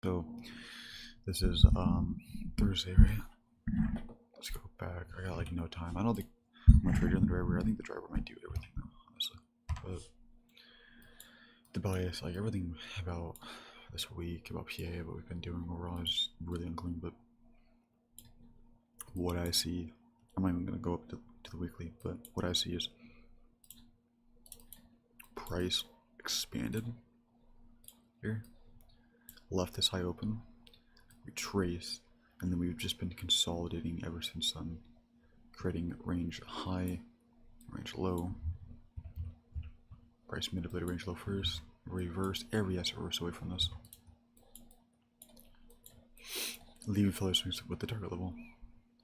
So this is Thursday, right? Let's go back. I got like no time. I don't think I'm gonna trade on the driver. I think the driver might do everything though, honestly. But the bias, like everything about this week, about PA, what we've been doing overall is really unclean. But what I see, I'm not even gonna go up to the weekly, but what I see is price expanded here, left this high open, retrace, and then we've just been consolidating ever since then, creating range high, range low, price manipulated range low first, reverse, every asset reverse away from this, leaving filler swings with the target level,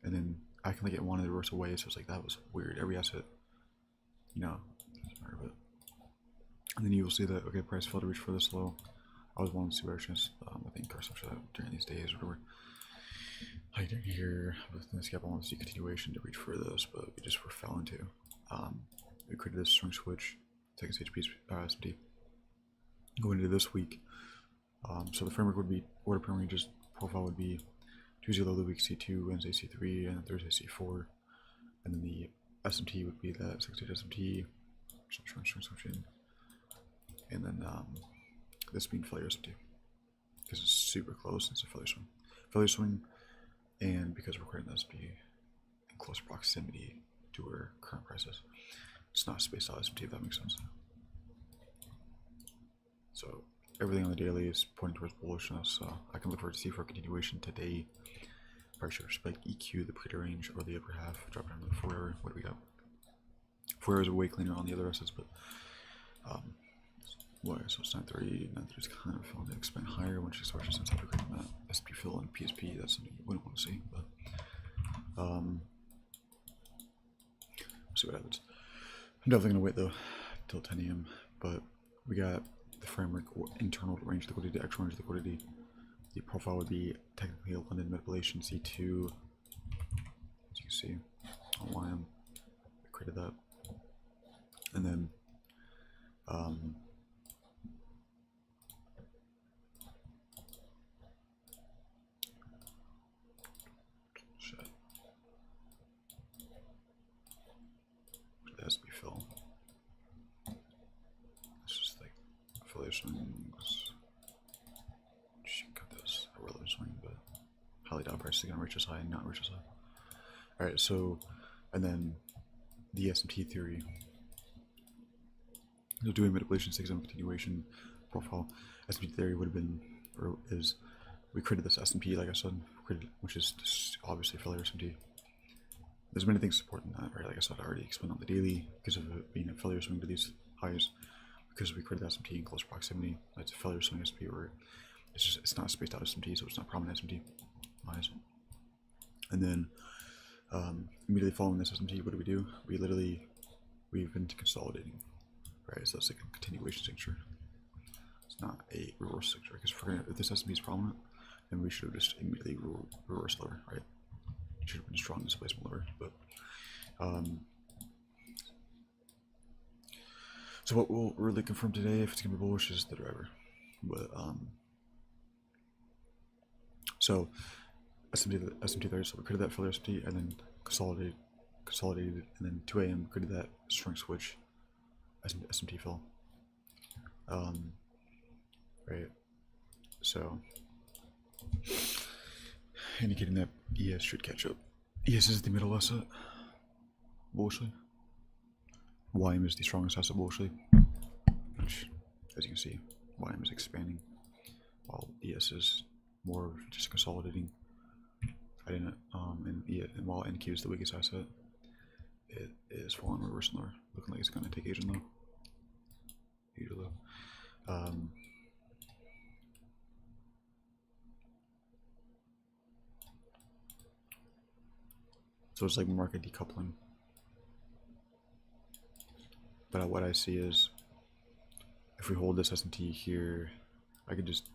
and then acting like it wanted to reverse away, so it's like that was weird. Every asset, you know, and then you will see that okay, price failed to reach for this low. I was wanting to see reactions. I think Carson shut out during these days or whatever. I didn't hear within this gap. I want to see continuation to reach for this, but we just were fell into. We created this string switch, taking HP's SMT. Going into this week, so the framework would be order pair ranges profile would be Tuesday low of the week C2, Wednesday C3, and then Thursday C4, and then the SMT would be that 6-8 SMT, string switching, and then this being failure SMT because it's super close. It's a failure swing, and because we're creating the SMT in close proximity to where current price is, it's not spaced out SMT, if that makes sense. So everything on the daily is pointing towards bullishness. I can look forward to see for a continuation today. Probably should respect EQ, the pre range, or the upper half. Drop down to the 4 hour. What do we got? 4 hours are way cleaner on the other assets, but so it's 930. 930 is kind of feeling to expand higher when she starts since after creating that SP fill and PSP. That's something you wouldn't want to see, but we'll see what happens. I'm definitely gonna wait though till 10 a.m. But we got the framework internal range liquidity, external range liquidity. The profile would be technically a London manipulation C2, as you can see on YM. I created that, and then SB fill. It's just like affiliate swings. Cut this. I really swing, but highly doubt price is gonna reach as high and not reach as high. Alright, so and then the SMT theory. So doing manipulation 6M continuation profile. SMT theory would have been or is we created this SMT, like I said, which is just obviously failure SMT. There's many things supporting that, right? Like I said, I already explained on the daily because of it being a failure swing to these highs, because we created SMT in close proximity. It's a failure swing SMT where it's not spaced out SMT, so it's not prominent SMT highs. And then immediately following this SMT, what do? We've been consolidating, right? So that's like a continuation signature. It's not a reverse signature, because if this SMT is prominent, then we should have just immediately reverse lower, right? It should have been strong displacement lower, but so what we'll really confirm today if it's gonna be bullish is the driver. But so SMT there, so we created that failure SMT and then consolidated, and then 2 a.m. created that string switch SMT fill. Right. So indicating that ES should catch up. ES is the middle asset, bullishly. YM is the strongest asset, bullishly. Which, as you can see, YM is expanding, while ES is more just consolidating. And while NQ is the weakest asset, it is falling reverse lower, looking like it's going to take Asian low. Usually. So it's like market decoupling. But what I see is, if we hold this SMT here, I could just,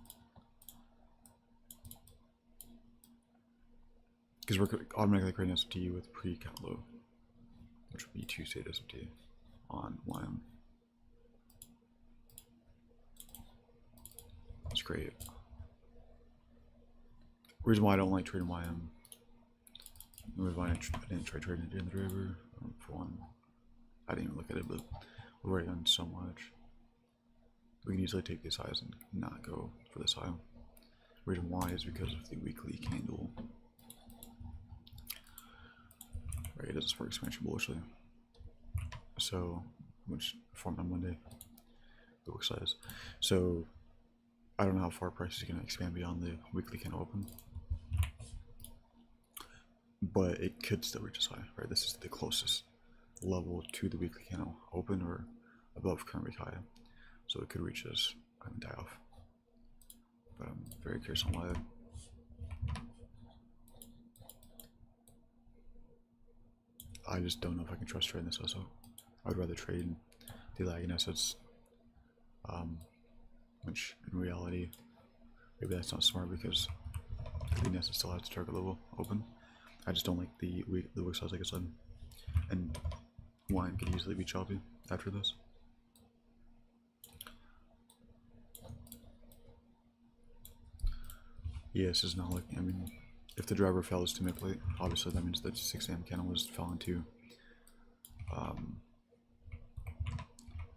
because we're automatically creating SMT with pre-count low, which would be Tuesday SMT on YM. That's great. Reason why I don't like trading YM. The reason why I didn't try trading it in the driver. For one, I didn't even look at it, but we've already done so much. We can easily take these highs and not go for this high. Reason why is because of the weekly candle. Right, it doesn't support expansion bullishly. So, which formed on Monday, the wick size. So, I don't know how far price is going to expand beyond the weekly candle open, but it could still reach this high. Right, this is the closest level to the weekly candle open or above current week high, so it could reach this and die off. But I'm very curious on why. I just don't know if I can trust trading this also. I would rather trade the lagging assets, which in reality, maybe that's not smart because the lagging asset still has the target level open. I just don't like the wick size, like I said, and wine could easily be choppy after this. Yeah, this is not looking. I mean, if the driver fails to manipulate, obviously that means that 6 AM candle was fell into,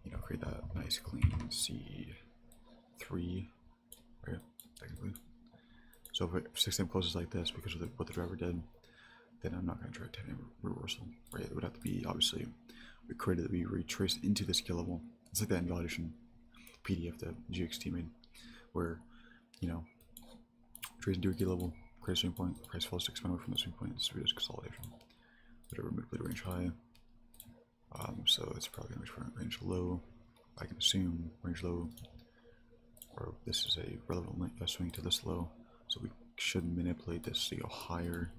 you know, create that nice clean C3, right? Technically. So if 6 AM closes like this because of what the driver did, then I'm not going to try 10 AM reversal, right? It would have to be, obviously, we retraced into this skill level. It's like that invalidation PDF that GXT made, where, you know, trace into a key level, create a swing point, price falls to expand away from the swing point, this is consolidation. Whatever manipulated range high. So it's probably going to be range low. I can assume range low, or this is a relevant swing to this low, so we should manipulate this to go higher.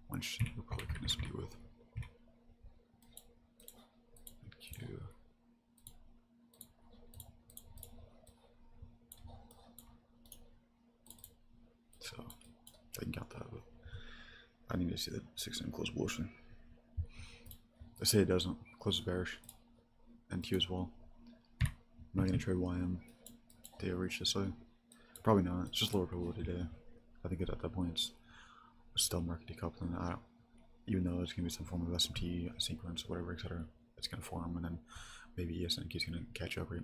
Which we're probably going to deal with. Thank you. So I can count that, but I need to see that 6 AM close bullshit. I say it doesn't. Closes bearish. NQ as well. I'm not going to trade YM. They reach this way. Probably not. It's just lower probability today. I think at that point it's still market decoupling. Even though there's going to be some form of SMT sequence, whatever, etc. It's going to form, and then maybe ESNQ is going to catch up, right?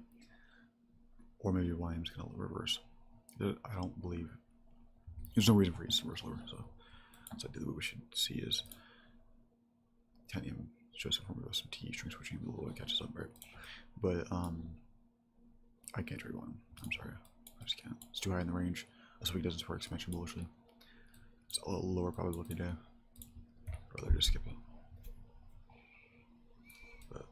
Or maybe YM is going to reverse. I don't believe there's no reason for it to reverse lower. So what we should see is 10 AM shows some form of SMT string switching below, it catches up, right? But I can't trade one. I'm sorry, I just can't. It's too high in the range. This week doesn't support expansion bullishly. It's a little lower probability today. I'd rather just skip it. But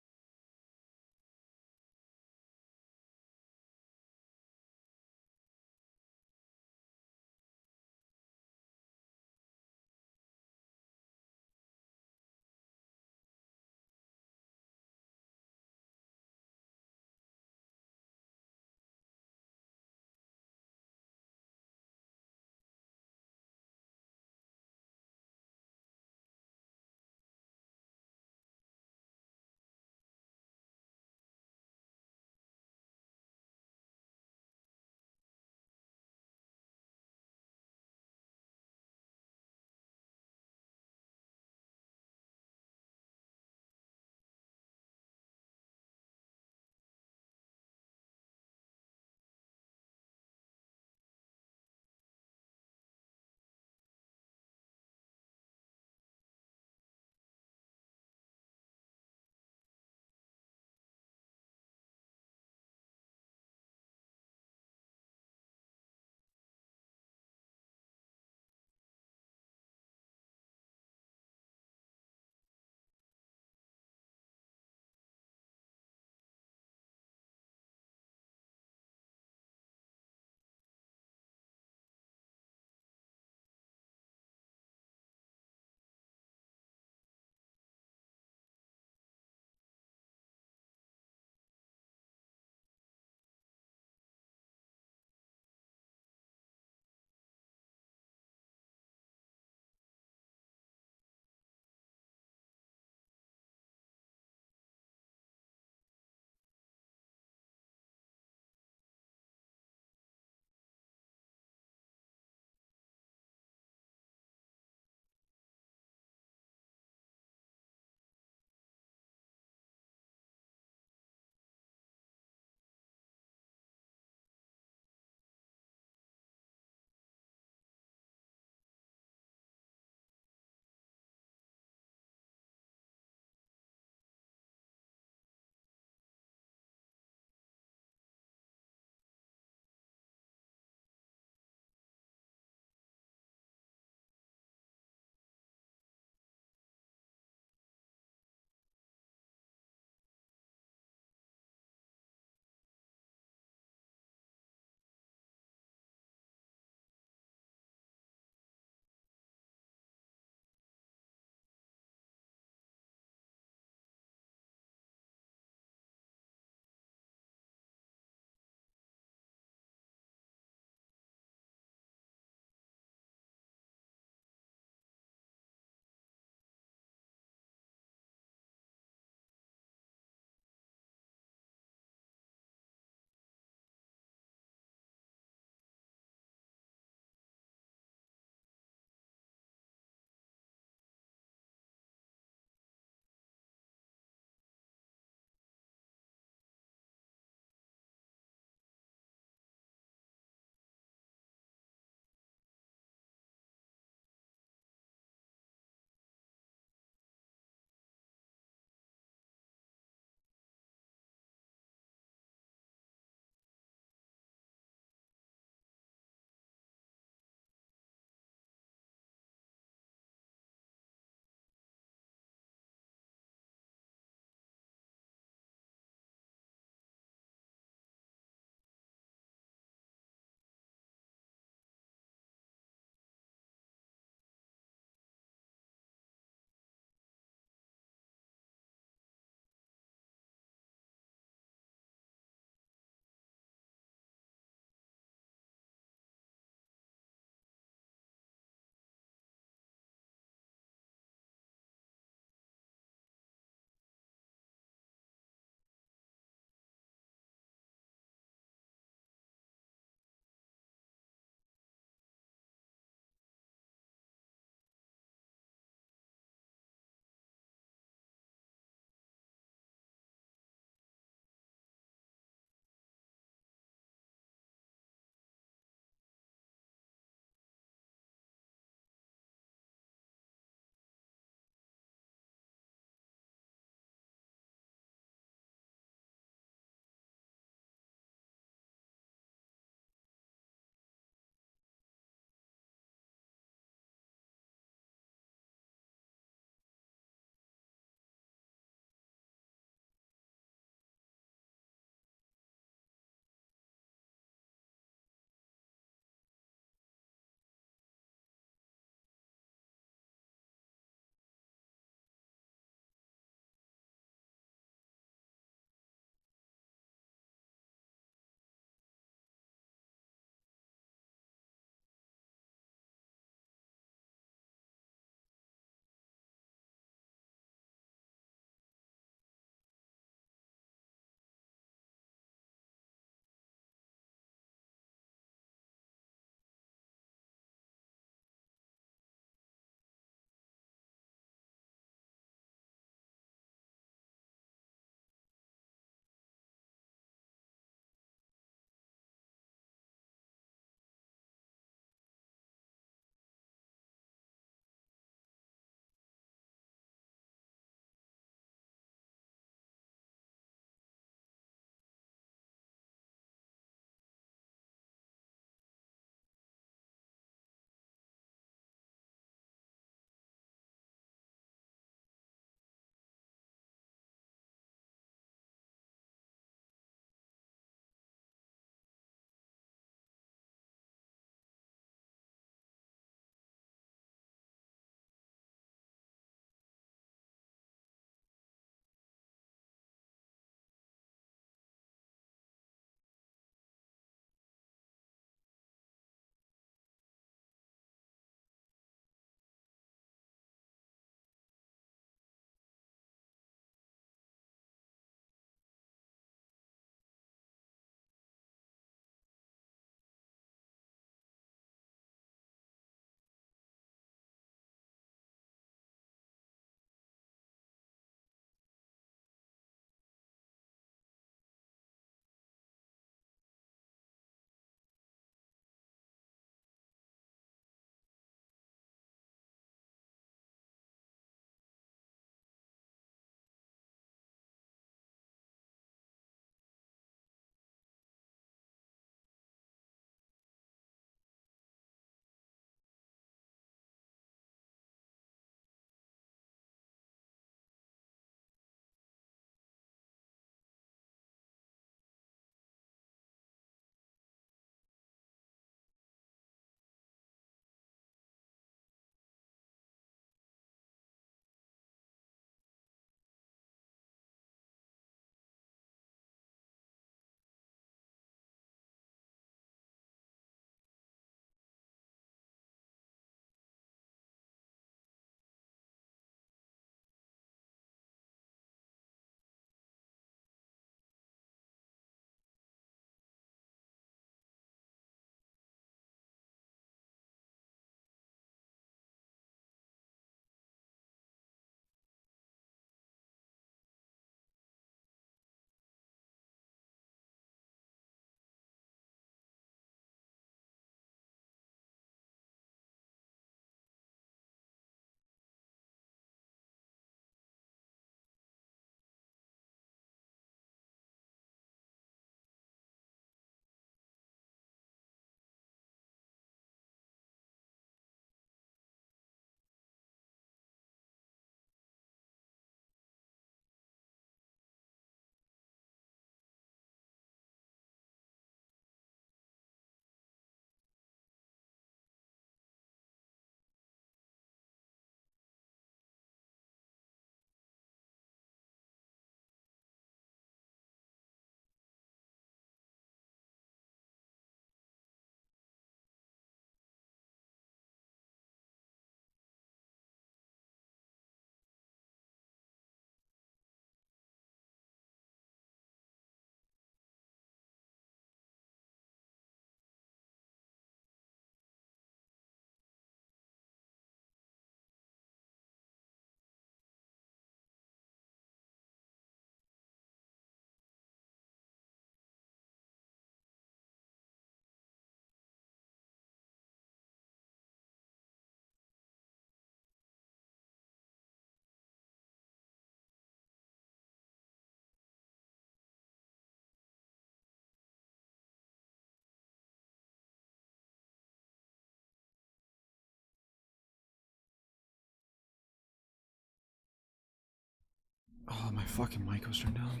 Oh, my fucking mic was turned down.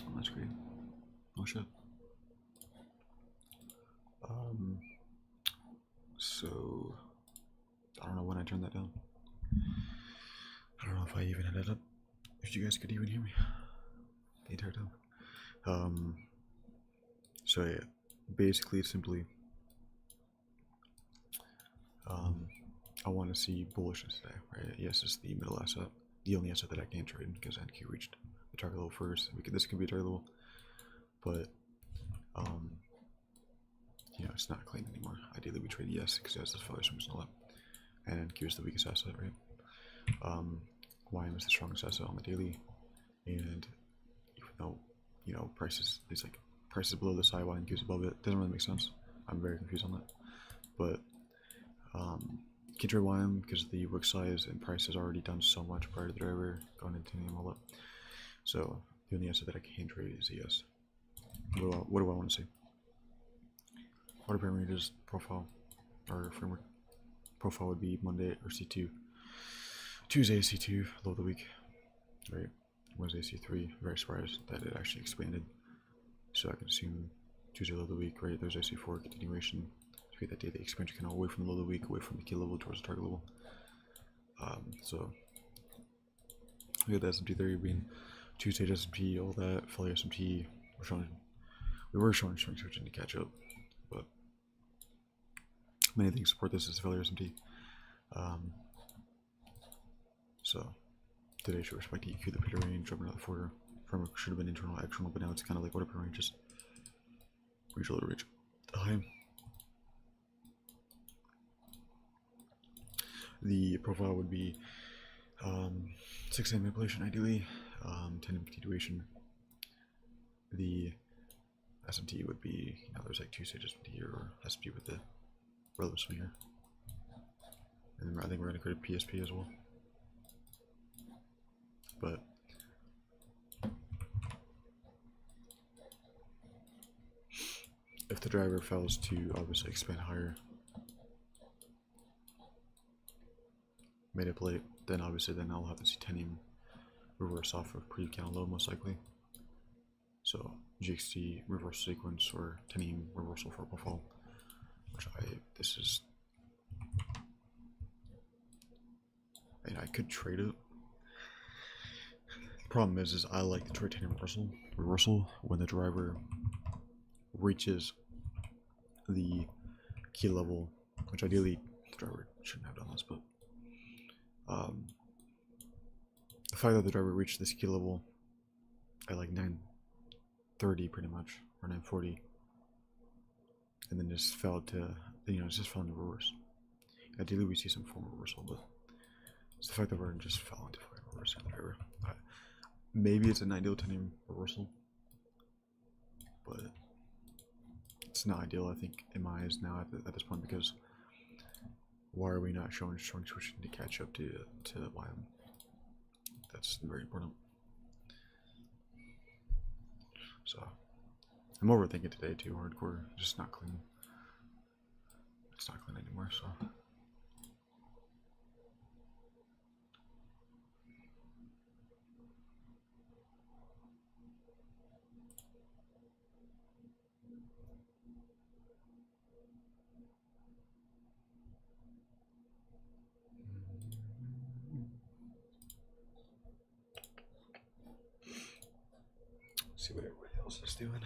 Oh, that's great. Oh shit. So I don't know when I turned that down. I don't know if I even had it up. If you guys could even hear me the entire time. So yeah, basically, simply, I want to see bullishness today, right? Yes, it's the middle asset, the only asset that I can't trade because NQ reached the target level first. This can be a target level, but it's not clean anymore. Ideally, we trade yes because it has this failure swings and all that, and NQ is the weakest asset, right? YM is the strongest asset on the daily, and even though prices, it's like prices below the side, YM is above it. Doesn't really make sense. I'm very confused on that, but you can trade YM because the wick size and price has already done so much prior to the driver going into the all up. So the only asset that I can trade is ES. What do I want to see? Water parameters profile or framework profile would be Monday or C2, Tuesday C2, low of the week, right? Wednesday C3. Very surprised that it actually expanded, so I can assume Tuesday low of the week, right? Thursday C4 continuation to create that daily expansion kind of away from the low of the week, away from the key level towards the target level. So we got the S&P 30 being Tuesday S&P, all that failure S&P. We were showing strength switching to catch up, but many things support this as failure S&P. So today should respect EQ, the pivot range, dropping another quarter. Framework should have been internal, external, but now it's kind of like whatever range, just reach a little reach. The profile would be 6 AM manipulation ideally, 10 AM continuation. The S&T would be, there's like 2 stages of here, or S&P with the relative swinger. And then I think we're going to create a PSP as well. But if the driver fails to obviously expand higher, manipulate, then obviously I'll have to see 10 AM reverse off of pre-count low most likely. So GXT reversal sequence or 10 AM reversal for profile, which I could trade it. The problem is I like the trade 10 AM reversal when the driver reaches the key level, which ideally the driver shouldn't have done this, but the fact that the driver reached this key level at like 9:30 pretty much, or 9:40, and then just fell to, just fell into reverse. Ideally we see some form of reversal, but it's the fact that we're just fell into fucking reverse on the driver. Maybe it's an ideal 10 AM reversal, but it's not ideal, I think, in my eyes now at this point, because why are we not showing strong switching to catch up to YM? That's very important. So I'm overthinking today too hardcore. Just not clean. It's not clean anymore, so see what everybody else is doing.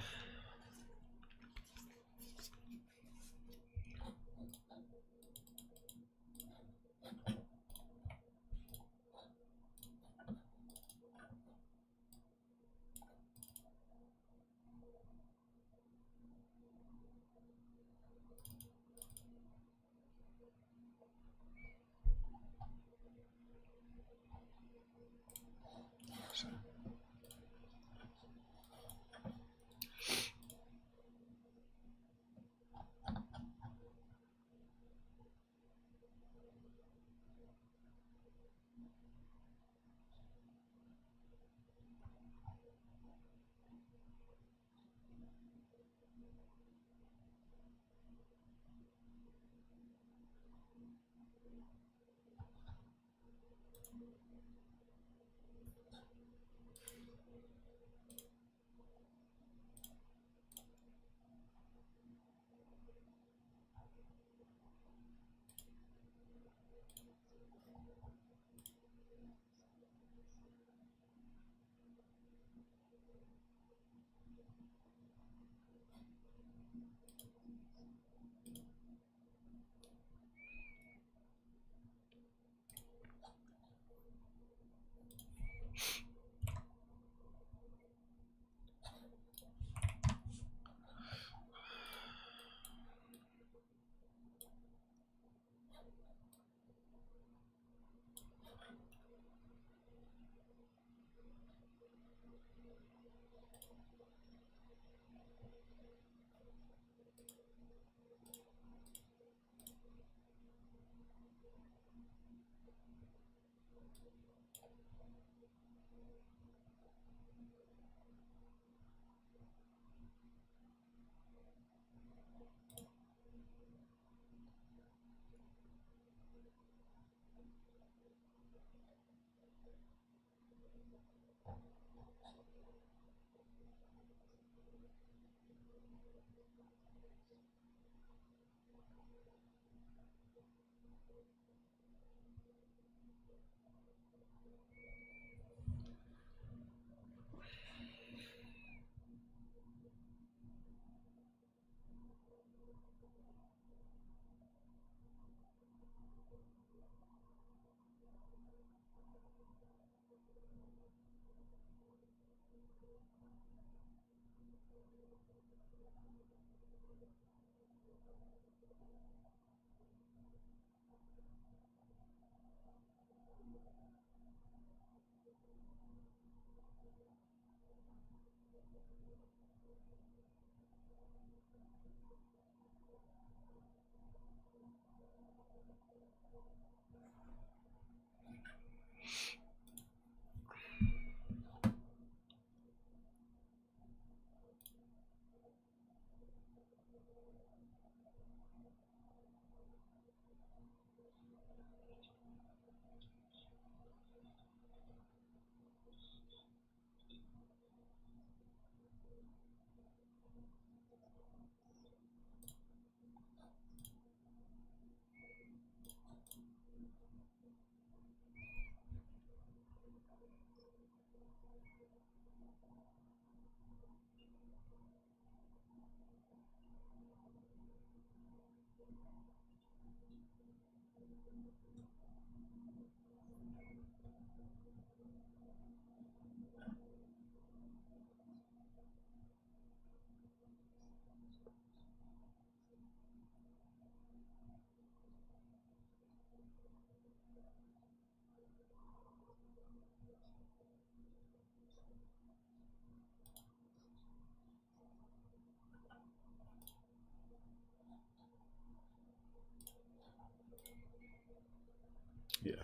Yeah,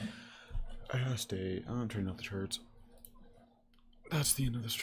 no. I gotta stay. I'm turning off the charts. That's the end of this